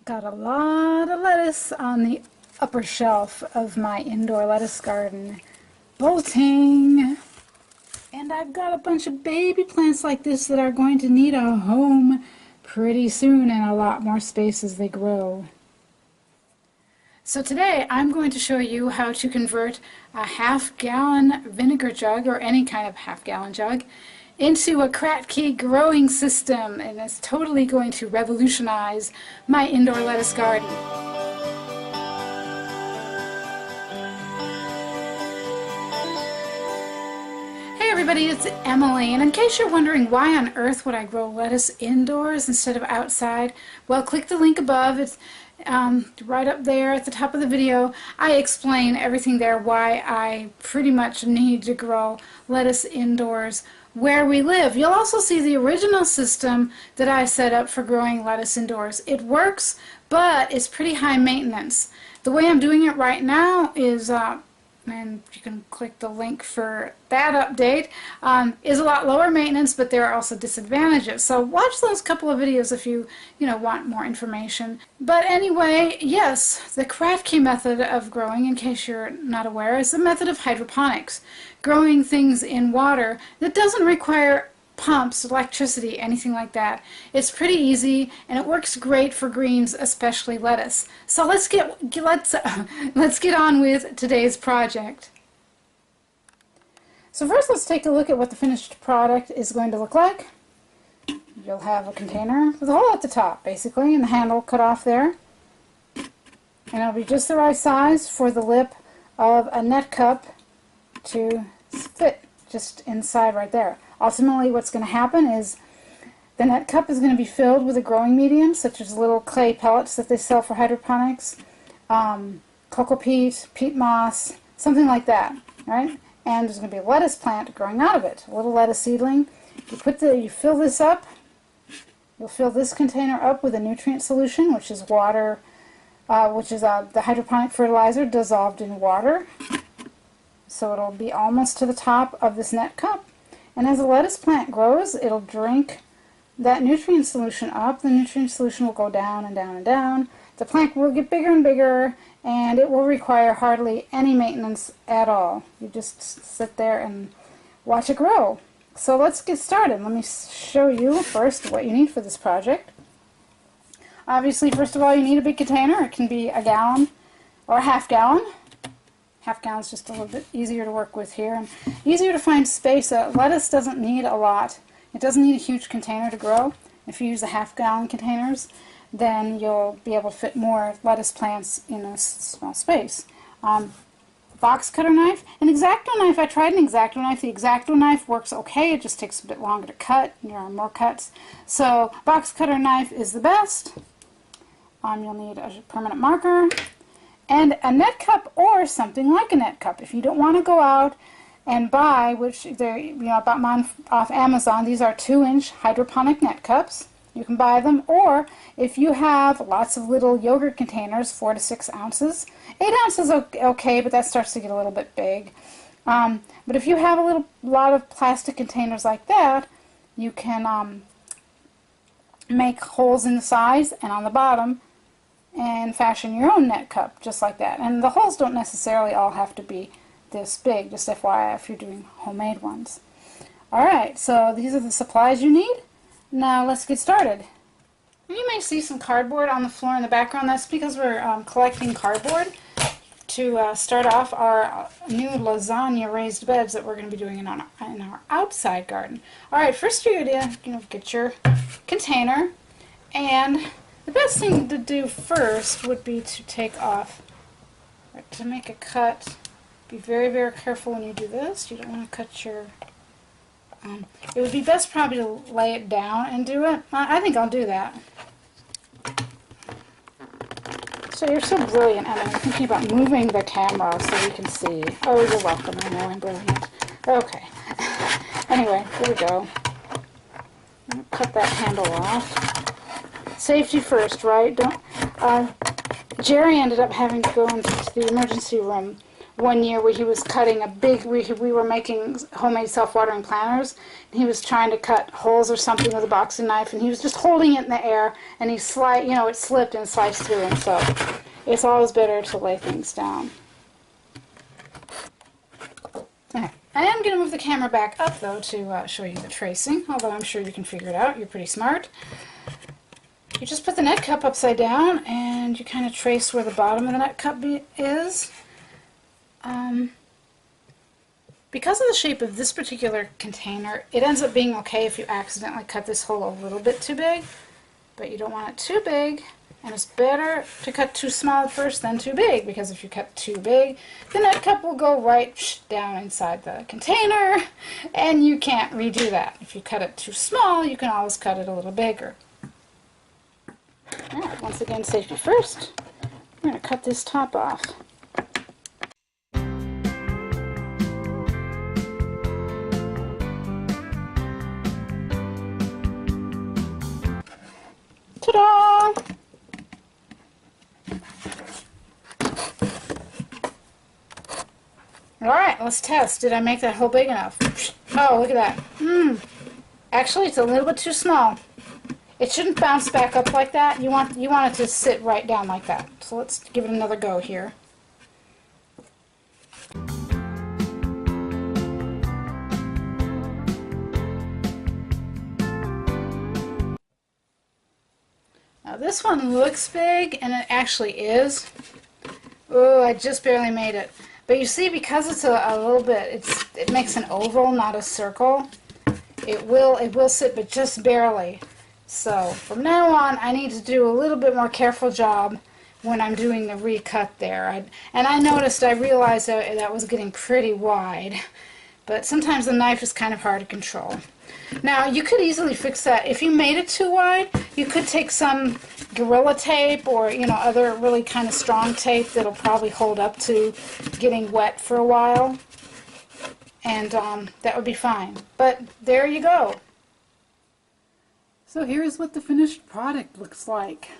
Got a lot of lettuce on the upper shelf of my indoor lettuce garden. Bolting! And I've got a bunch of baby plants like this that are going to need a home pretty soon and a lot more space as they grow. So today I'm going to show you how to convert a half-gallon vinegar jug, or any kind of half-gallon jug, into a Kratky growing system, and it's totally going to revolutionize my indoor lettuce garden. Hey everybody, it's Emily, and in case you're wondering why on earth would I grow lettuce indoors instead of outside, well, click the link above. It's right up there at the top of the video. I explain everything there, why I pretty much need to grow lettuce indoors where we live. You'll also see the original system that I set up for growing lettuce indoors. It works, but it's pretty high maintenance. The way I'm doing it right now is, and you can click the link for that update, is a lot lower maintenance, but there are also disadvantages. So watch those couple of videos if you want more information. But anyway, yes, the Kratky method of growing, in case you're not aware, is a method of hydroponics, growing things in water that doesn't require pumps, electricity, anything like that. It's pretty easy and it works great for greens, especially lettuce. So let's get on with today's project. So first let's take a look at what the finished product is going to look like. You'll have a container with a hole at the top basically, and the handle cut off there. And it'll be just the right size for the lip of a net cup to fit just inside right there. Ultimately, what's going to happen is the net cup is going to be filled with a growing medium, such as little clay pellets that they sell for hydroponics, cocoa peat, peat moss, something like that, right? And there's going to be a lettuce plant growing out of it, a little lettuce seedling. You fill this up. You'll fill this container up with a nutrient solution, which is water, the hydroponic fertilizer dissolved in water. So it'll be almost to the top of this net cup. And as the lettuce plant grows, it'll drink that nutrient solution up. The nutrient solution will go down and down and down. The plant will get bigger and bigger, and it will require hardly any maintenance at all. You just sit there and watch it grow. So let's get started. Let me show you first what you need for this project. Obviously, first of all, you need a big container. It can be a gallon or a half gallon. Half gallon is just a little bit easier to work with here and easier to find space. Lettuce doesn't need a lot. It doesn't need a huge container to grow. If you use the half-gallon containers, then you'll be able to fit more lettuce plants in a small space. Box cutter knife. An X-Acto knife, I tried an X-Acto knife. The X-Acto knife works okay. It just takes a bit longer to cut. There are more cuts. So box cutter knife is the best. You'll need a permanent marker and a net cup or something like a net cup. If you don't want to go out and buy, which they're, I bought mine off Amazon. These are 2-inch hydroponic net cups. You can buy them, or if you have lots of little yogurt containers, 4 to 6 ounces. 8 ounces okay, but that starts to get a little bit big. But if you have a lot of plastic containers like that, you can make holes in the sides and on the bottom and fashion your own net cup just like that. And the holes don't necessarily all have to be this big, just FYI if you're doing homemade ones. Alright, so these are the supplies you need. Now let's get started. You may see some cardboard on the floor in the background. That's because we're collecting cardboard to start off our new lasagna raised beds that we're going to be doing in our outside garden. Alright, first you're going to get your container, and the best thing to do first would be to take off, to make a cut. Be very, very careful when you do this. You don't want to cut your... it would be best probably to lay it down and do it. I think I'll do that. So you're so brilliant, Emma. I'm thinking about moving the camera so we can see. Oh, you're welcome. I know I'm brilliant. Okay. Anyway, here we go. I'm going to cut that handle off. Safety first, right? Jerry ended up having to go into the emergency room one year where he was cutting a big, we were making homemade self-watering planters, and he was trying to cut holes or something with a boxing knife, and he was just holding it in the air, and he it slipped and sliced through, and so it's always better to lay things down. Okay. I am going to move the camera back up, though, to show you the tracing, although I'm sure you can figure it out. You're pretty smart. You just put the net cup upside down, and you kind of trace where the bottom of the net cup is. Because of the shape of this particular container, it ends up being okay if you accidentally cut this hole a little bit too big, but you don't want it too big, and it's better to cut too small at first than too big, because if you cut too big, the net cup will go right down inside the container, and you can't redo that. If you cut it too small, you can always cut it a little bigger. Alright, once again, safety first. We're going to cut this top off. Ta-da! Alright, let's test. Did I make that hole big enough? Oh, look at that. Actually, it's a little bit too small. It shouldn't bounce back up like that. You want it to sit right down like that. So let's give it another go here. Now this one looks big, and it actually is. Oh, I just barely made it. But you see, because it's a little bit, it makes an oval, not a circle. It will sit, but just barely. So from now on, I need to do a little bit more careful job when I'm doing the recut there. And I realized that was getting pretty wide. But sometimes the knife is kind of hard to control. Now, you could easily fix that. If you made it too wide, you could take some Gorilla Tape or, other really kind of strong tape that'll probably hold up to getting wet for a while. And that would be fine. But there you go. So here's what the finished product looks like.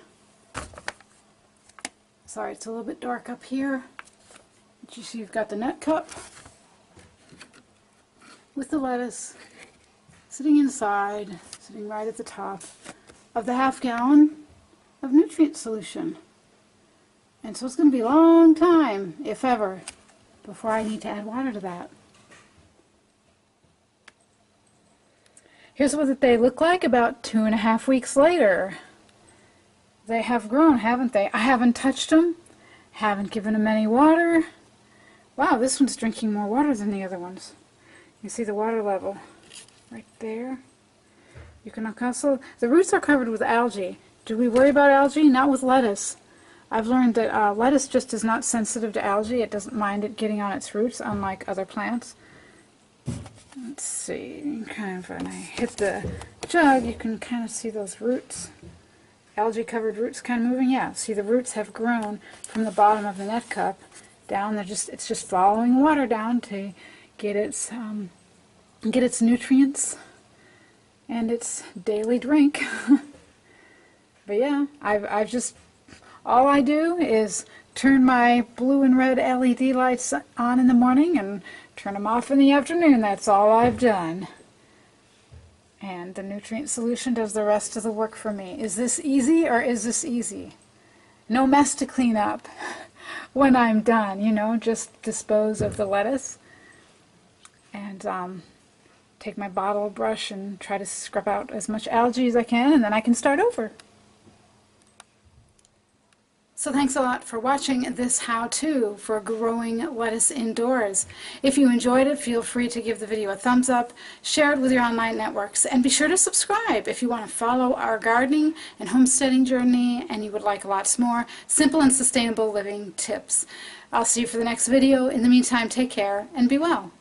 Sorry, it's a little bit dark up here. But you see you've got the net cup with the lettuce sitting inside, sitting right at the top of the ½ gallon of nutrient solution. And so it's going to be a long time, if ever, before I need to add water to that. Here's what they look like about 2.5 weeks later. They have grown, haven't they? I haven't touched them, haven't given them any water. Wow, this one's drinking more water than the other ones. You see the water level right there. You can also, the roots are covered with algae. Do we worry about algae? Not with lettuce. I've learned that lettuce just is not sensitive to algae. It doesn't mind it getting on its roots, unlike other plants. Let's see, kind of when I hit the jug, you can kind of see those roots. Algae-covered roots kind of moving. Yeah, see the roots have grown from the bottom of the net cup down. It's just following water down to get its nutrients and its daily drink. But yeah, I've just, all I do is turn my blue and red LED lights on in the morning and turn them off in the afternoon. That's all I've done. And the nutrient solution does the rest of the work for me. Is this easy or is this easy? No mess to clean up when I'm done, just dispose of the lettuce and take my bottle brush and try to scrub out as much algae as I can, and then I can start over. So thanks a lot for watching this how-to for growing lettuce indoors. If you enjoyed it, feel free to give the video a thumbs up, share it with your online networks, and be sure to subscribe if you want to follow our gardening and homesteading journey and you would like lots more simple and sustainable living tips. I'll see you for the next video. In the meantime, take care and be well.